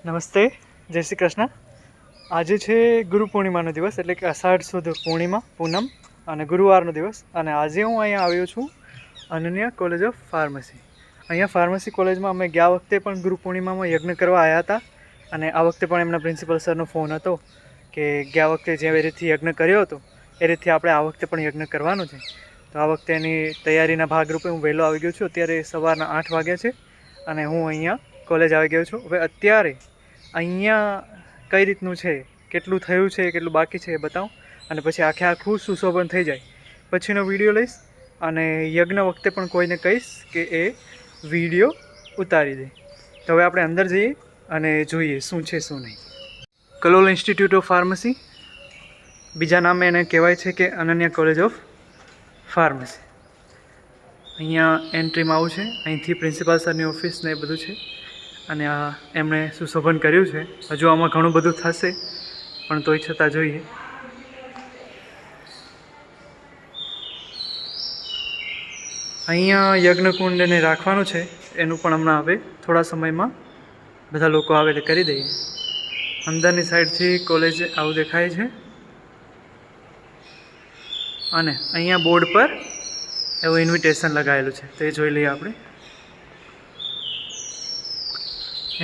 નમસ્તે, જય શ્રી કૃષ્ણ. આજે છે ગુરુ પૂર્ણિમાનો દિવસ, એટલે કે અષાઢ સુદ પૂર્ણિમા પૂનમ અને ગુરુવારનો દિવસ. અને આજે હું અહીંયા આવ્યો છું અનન્યા કોલેજ ઓફ ફાર્મસી. અહીંયા ફાર્મસી કોલેજમાં અમે ગયા વખતે પણ ગુરુ પૂર્ણિમામાં યજ્ઞ કરવા આવ્યા હતા, અને આ વખતે પણ એમના પ્રિન્સિપલ સરનો ફોન હતો કે ગયા વખતે જે રીતથી યજ્ઞ કર્યો હતો એ રીતથી આપણે આ વખતે પણ યજ્ઞ કરવાનું છે. તો આ વખતે એની તૈયારીના ભાગરૂપે હું વહેલો આવી ગયો છું. અત્યારે સવારના 8 વાગ્યા છે અને હું અહીંયા કોલેજ આવી ગયો છું. હવે અત્યારે અહીંયા કઈ રીતનું છે, કેટલું થયું છે, કેટલું બાકી છે એ બતાવું, અને પછી આખું સુશોભન થઈ જાય પછીનો વિડીયો લઈશ. અને યજ્ઞ વખતે પણ કોઈને કહીશ કે એ વિડીયો ઉતારી દે. તો હવે આપણે અંદર જઈએ અને જોઈએ શું છે શું નહીં. કલોલ ઇન્સ્ટિટ્યૂટ ઓફ ફાર્મસી, બીજા નામે એને કહેવાય છે કે અનન્યા કોલેજ ઓફ ફાર્મસી. અહીંયા એન્ટ્રીમાં આવું છે, અહીંથી પ્રિન્સિપાલ સરની ઓફિસ ને એ બધું છે. અને આ એમણે સુશોભન કર્યું છે. હજુ આમાં ઘણું બધું થશે, પણ તોય છતાં જોઈએ. અહીંયા યજ્ઞકુંડને રાખવાનું છે, એનું પણ હમણાં હવે થોડા સમયમાં બધા લોકો આવે એટલે કરી દઈએ. અંદરની સાઈડથી કોલેજ આવું દેખાય છે. અને અહીંયા બોર્ડ પર એવું ઇન્વિટેશન લગાવેલું છે, તો એ જોઈ લઈએ આપણે.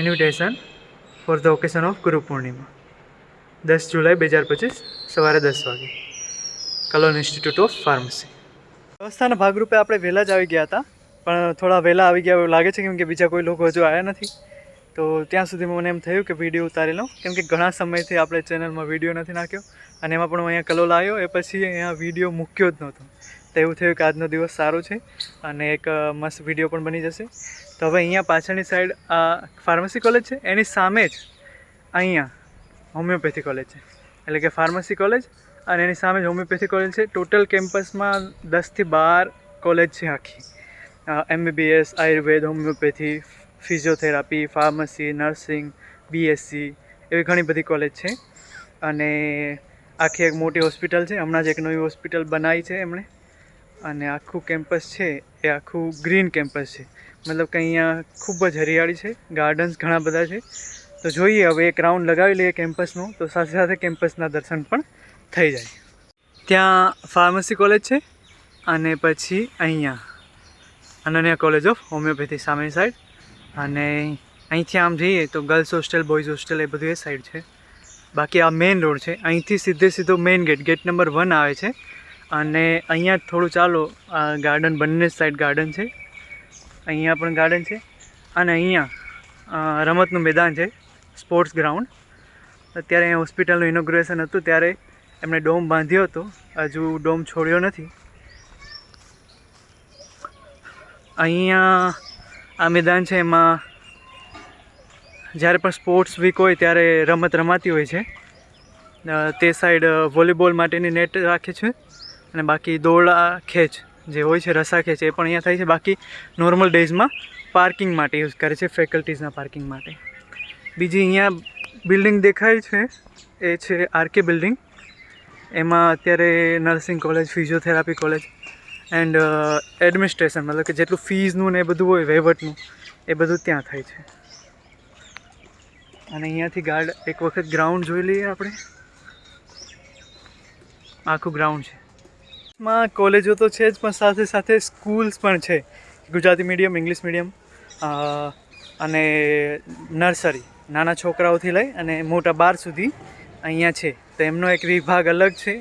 Invitation for the occasion of Guru Purnima, 10 જુલાઈ 2025 સવારે 10 વાગે, કલોલ ઇન્સ્ટિટ્યૂટ ઓફ ફાર્મસી. વ્યવસ્થાના ભાગરૂપે આપણે વહેલા જ આવી ગયા હતા, પણ થોડા વહેલા આવી ગયા એવું લાગે છે, કેમ કે બીજા કોઈ લોકો હજુ આવ્યા નથી. તો ત્યાં સુધી મને એમ થયું કે વિડીયો ઉતારી લઉં, કેમ કે ઘણા સમયથી આપણે ચેનલમાં વિડીયો નથી નાખ્યો. અને એમાં પણ હું અહીંયા કલોલ આવ્યો એ પછી અહીંયા વિડીયો મૂક્યો જ નહોતો. તો એવું થયું કે આજનો દિવસ સારો છે અને એક મસ્ત વિડીયો પણ બની જશે. તો હવે અહીંયા પાછળની સાઈડ આ ફાર્મસી કોલેજ છે, એની સામે જ અહીંયા હોમિયોપેથી કોલેજ છે, એટલે કે ફાર્મસી કોલેજ અને એની સામે જ હોમિયોપેથી કોલેજ છે. ટોટલ કેમ્પસમાં 10 થી 12 કોલેજ છે આખી. MBBS, Ayurveda, homeopathy, physiotherapy, pharmacy, nursing, BSc એવી ઘણી બધી કોલેજ છે. અને આખી એક મોટી હોસ્પિટલ છે, હમણાં જ એક નવી હોસ્પિટલ બનાવી છે એમણે. અને આખું કેમ્પસ છે એ આખું ગ્રીન કેમ્પસ છે, મતલબ કે અહીંયા ખૂબ જ હરિયાળી છે, ગાર્ડન્સ ઘણા બધા છે. તો જોઈએ હવે એક રાઉન્ડ લગાવી લઈએ કેમ્પસનું, તો સાથે સાથે કેમ્પસના દર્શન પણ થઈ જાય. ત્યાં ફાર્મસી કોલેજ છે અને પછી અહીંયા અનન્યા કોલેજ ઓફ હોમિયોપેથી સામેની સાઈડ. અને અહીંથી આમ જઈએ તો ગર્લ્સ હોસ્ટેલ, બોયઝ હોસ્ટેલ એ બધું એ સાઈડ છે. બાકી આ મેઇન રોડ છે, અહીંથી સીધો મેઇન ગેટ નંબર 1 આવે છે. અને અહીંયા થોડું ચાલો, આ ગાર્ડન બંને સાઈડ ગાર્ડન છે. અહીંયા પણ ગાર્ડન છે અને અહીંયા રમતનું મેદાન છે, સ્પોર્ટ્સ ગ્રાઉન્ડ. અત્યારે અહીંયા હોસ્પિટલનું ઇનોગ્રેશન હતું ત્યારે એમણે ડોમ બાંધ્યો હતો, હજુ ડોમ છોડ્યો નથી. અહીંયા આ મેદાન છે, એમાં જ્યારે પણ સ્પોર્ટ્સ વીક હોય ત્યારે રમત રમાતી હોય છે. તે સાઈડ વોલીબોલ માટેની નેટ રાખે છે, અને બાકી દોડા ખેંચ જે હોય છે, રસા ખેંચ એ પણ અહીંયા થાય છે. બાકી નોર્મલ ડેઝમાં પાર્કિંગ માટે યુઝ કરે છે, ફેકલ્ટીઝના પાર્કિંગ માટે. બીજી અહીંયા બિલ્ડિંગ દેખાય છે એ છે RK બિલ્ડિંગ. એમાં અત્યારે nursing college, physiotherapy college and administration, મતલબ કે જેટલું ફીઝનું ને એ બધું હોય વહીવટનું એ બધું ત્યાં થાય છે. અને અહીંયાથી એક વખત ગ્રાઉન્ડ જોઈ લઈએ આપણે. આખું ગ્રાઉન્ડ છે. માં કોલેજો તો છે જ, પણ સાથે સાથે સ્કૂલ્સ પણ છે, ગુજરાતી મીડિયમ, ઇંગ્લિશ મીડિયમ અને નર્સરી, નાના છોકરાઓથી લઈ અને મોટા 12 સુધી અહીંયા છે. તો એમનો એક વિભાગ અલગ છે.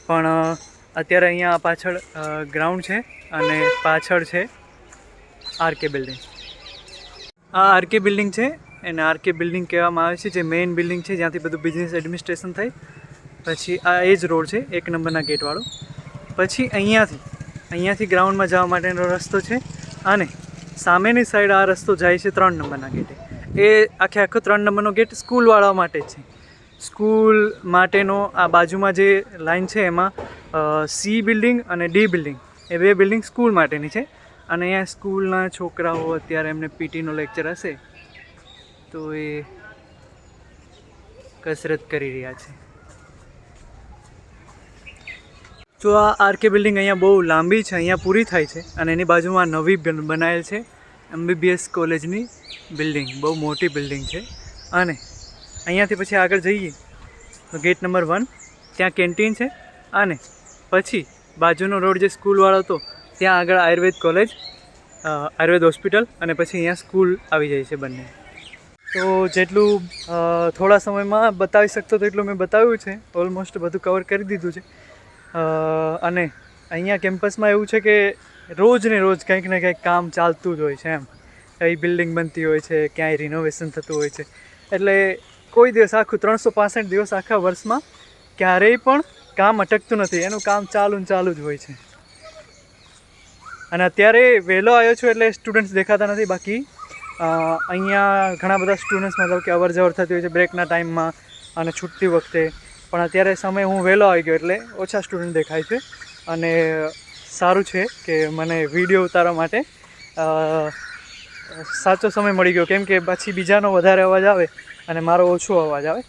પણ અત્યારે અહીંયા પાછળ ગ્રાઉન્ડ છે અને પાછળ છે RK બિલ્ડિંગ. આ RK બિલ્ડિંગ છે, એને RK બિલ્ડિંગ કહેવામાં આવે છે, જે મેઇન બિલ્ડિંગ છે જ્યાંથી બધું બિઝનેસ એડમિનિસ્ટ્રેશન થાય. પછી આ એ જ રોડ છે, 1 નંબરના ગેટવાળો. પછી અહીંયાથી ગ્રાઉન્ડમાં જવા માટેનો રસ્તો છે. અને સામેની સાઈડ આ રસ્તો જાય છે 3 નંબરના ગેટે. એ આખો 3 નંબરનો ગેટ સ્કૂલવાળાઓ માટે જ છે. સ્કૂલ માટેનો આ બાજુમાં જે લાઈન છે એમાં C બિલ્ડિંગ અને D બિલ્ડિંગ એ 2 બિલ્ડિંગ સ્કૂલ માટેની છે. અને અહીંયા સ્કૂલના છોકરાઓ અત્યારે એમને PTનો લેક્ચર હશે તો એ કસરત કરી રહ્યા છે. તો આ RK બિલ્ડિંગ અહીંયા બહુ લાંબી છે, અહીંયા પૂરી થાય છે. અને એની બાજુમાં નવી બનાવેલ છે MBBS કોલેજની બિલ્ડિંગ, બહુ મોટી બિલ્ડિંગ છે. અને અહીંયાથી પછી આગળ જઈએ તો ગેટ નંબર 1 ત્યાં કેન્ટીન છે, અને પછી બાજુનો રોડ જે સ્કૂલવાળો હતો ત્યાં આગળ આયુર્વેદ કોલેજ, આયુર્વેદ હોસ્પિટલ, અને પછી અહીંયા સ્કૂલ આવી જાય છે બંને. તો જેટલું થોડા સમયમાં બતાવી શકતો તો એટલું મેં બતાવ્યું છે. ઓલમોસ્ટ બધું કવર કરી દીધું છે. અને અહીંયા કેમ્પસમાં એવું છે કે રોજ ને રોજ કંઈક ને કંઈક કામ ચાલતું જ હોય છે એમ. કઈ બિલ્ડિંગ બનતી હોય છે, ક્યાંય રિનોવેશન થતું હોય છે. એટલે કોઈ દિવસ આખું 365 દિવસ આખા વર્ષમાં ક્યારેય પણ કામ અટકતું નથી. એનું કામ ચાલુ જ હોય છે. અને અત્યારે વહેલો આવ્યો છું એટલે સ્ટુડન્ટ્સ દેખાતા નથી. બાકી અહીંયા ઘણા બધા સ્ટુડન્ટ્સ મતલબ કે અવર જવર થતી હોય છે બ્રેકના ટાઈમમાં અને છૂટતી વખતે. પણ અત્યારે સમય હું વહેલો આવી ગયો એટલે ઓછા સ્ટુડન્ટ દેખાય છે. અને સારું છે કે મને વિડીયો ઉતારવા માટે સાચો સમય મળી ગયો, કેમ કે પછી બીજાનો વધારે અવાજ આવે અને મારો ઓછો અવાજ આવે.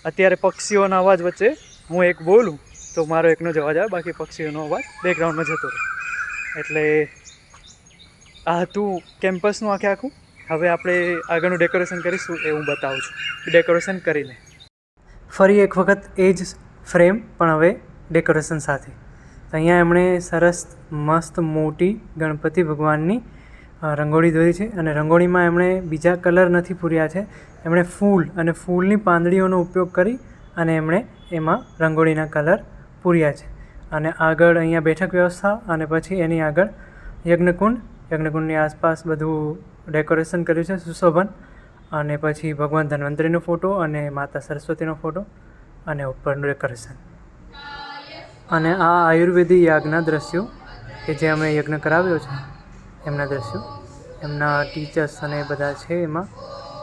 અત્યારે પક્ષીઓના અવાજ વચ્ચે હું એક બોલું તો મારો એકનો જ અવાજ આવે, બાકી પક્ષીઓનો અવાજ બેકગ્રાઉન્ડમાં જતો રહે. એટલે આ હતું કેમ્પસનું આખું. હવે આપણે આગળનું ડેકોરેશન કરીશું એ હું બતાવું છું. ડેકોરેશન કરીને ફરી એક વખત એ જ ફ્રેમ, પણ હવે ડેકોરેશન સાથે. તો અહીંયા એમણે સરસ મસ્ત મોટી ગણપતિ ભગવાનની રંગોળી દોરી છે. અને રંગોળીમાં એમણે બીજા કલર નથી પૂર્યા છે. એમણે ફૂલ અને ફૂલની પાંદડીઓનો ઉપયોગ કરી અને એમણે એમાં રંગોળીના કલર પૂર્યા છે. અને આગળ અહીંયા બેઠક વ્યવસ્થા, અને પછી એની આગળ યજ્ઞકુંડની આસપાસ બધું ડેકોરેશન કર્યું છે સુશોભન. અને પછી ભગવાન ધન્વંતરીનો ફોટો અને માતા સરસ્વતીનો ફોટો, અને ઉપરનું ડેકોરેશન. અને આ આયુર્વેદિક યાગના દ્રશ્યો કે જે અમે યજ્ઞ કરાવ્યો છે એમના દ્રશ્યો, એમના ટીચર્સ અને બધા છે એમાં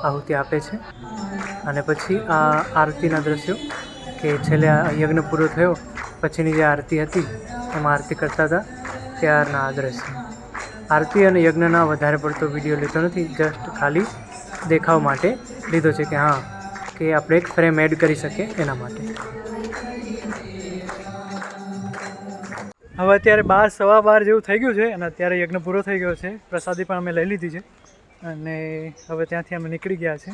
આહુતિ આપે છે. અને પછી આ આરતીના દ્રશ્યો કે છેલ્લે યજ્ઞ પૂરો થયો પછીની જે આરતી હતી એમાં આરતી કરતા હતા ત્યારના આ દ્રશ્ય. આરતી અને યજ્ઞના વધારે પડતો વિડીયો લેતો નથી, જસ્ટ ખાલી દેખાવ માટે લીધો છે કે હા, કે આપણે એક ફ્રેમ એડ કરી શકીએ એના માટે. હવે અત્યારે 12:15 જેવું થઈ ગયું છે અને અત્યારે યજ્ઞ પૂરો થઈ ગયો છે. પ્રસાદી પણ અમે લઈ લીધી છે અને હવે ત્યાંથી અમે નીકળી ગયા છે.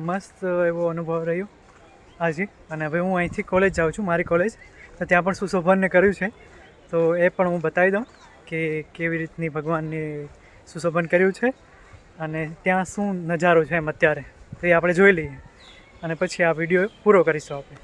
મસ્ત એવો અનુભવ રહ્યો આજે. અને હવે હું અહીંથી કોલેજ જાઉં છું, મારી કોલેજ. તો ત્યાં પણ સુશોભનને કર્યું છે, તો એ પણ હું બતાવી દઉં કે કેવી રીતની ભગવાનને સુશોભન કર્યું છે અને ત્યાં શું નજારો છે એમ અત્યારે. તો એ આપણે જોઈ લઈએ અને પછી આ વિડીયો પૂરો કરીશું આપણે.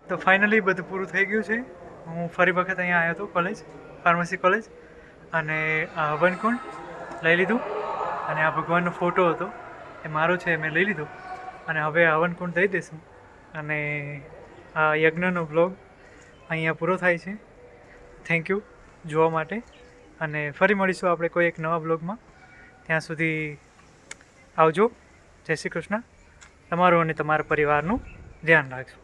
તો ફાઇનલી બધું પૂરું થઈ ગયું છે. હું ફરી વખત અહીંયા આવ્યો હતો કોલેજ, ફાર્મસી કોલેજ. અને આ હવનકુંડ લઈ લીધું અને આ ભગવાનનો ફોટો હતો એ મારો છે, મેં લઈ લીધો. અને હવે હવનકુંડ દઈ દઈશું અને આ યજ્ઞનો બ્લોગ અહીંયા પૂરો થાય છે. થેન્ક યુ જોવા માટે, અને ફરી મળીશું આપણે કોઈ એક નવા બ્લોગમાં. ત્યાં સુધી આવજો. જય શ્રી કૃષ્ણ. તમારું અને તમારા પરિવારનું ધ્યાન રાખજો.